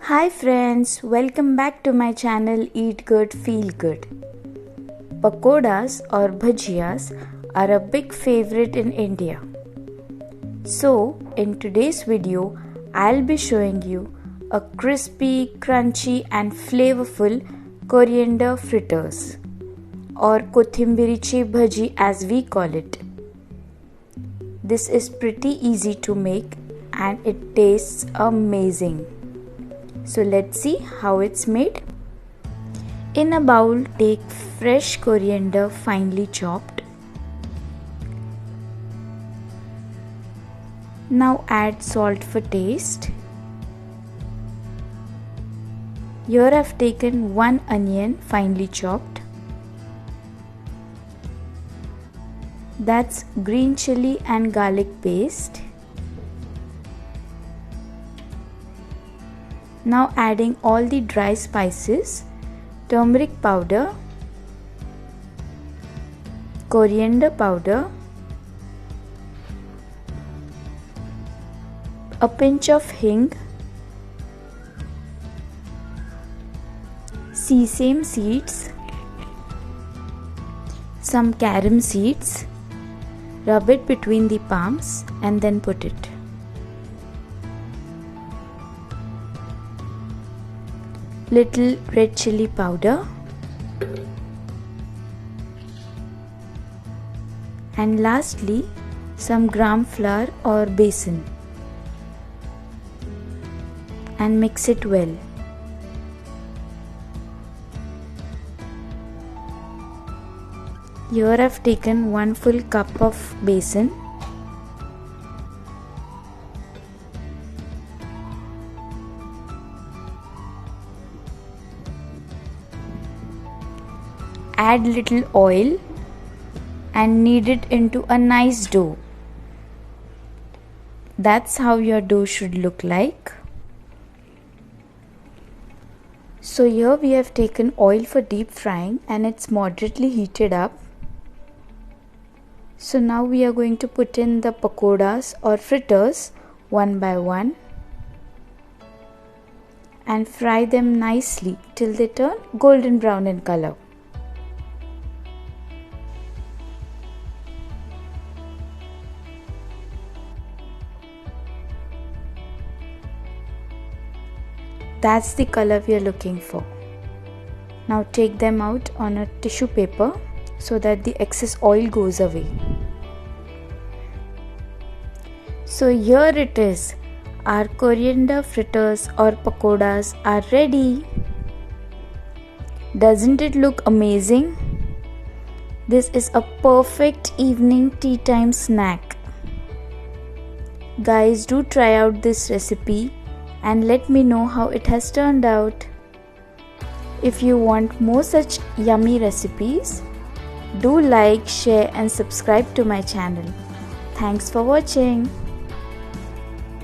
Hi friends, welcome back to my channel Eat Good Feel Good. Pakodas or bhajiyas are a big favorite in India. So, in today's video, I'll be showing you a crispy, crunchy and flavorful coriander fritters or Kothimbir Bhaaji as we call it. This is pretty easy to make and it tastes amazing. So let's see how it's made. In a bowl, take fresh coriander finely chopped. Now add salt for taste. Here I've taken 1 onion finely chopped. That's green chilli and garlic paste. Now adding all the dry spices, turmeric powder, coriander powder, a pinch of hing, Seasem seeds, some carom seeds. Rub it between the palms and then put it. Little red chilli powder and lastly some gram flour or besan and mix it well. Here I've taken 1 full cup of besan. Add little oil and knead it into a nice dough. That's how your dough should look like. So here we have taken oil for deep frying and it's moderately heated up. So now we are going to put in the pakodas or fritters one by one and fry them nicely till they turn golden brown in color. That's the color we are looking for. Now take them out on a tissue paper so that the excess oil goes away. So here it is. Our coriander fritters or pakodas are ready. Doesn't it look amazing? This is a perfect evening tea time snack. Guys, do try out this recipe and let me know how it has turned out. If you want more such yummy recipes, do like, share and subscribe to my channel. Thanks for watching.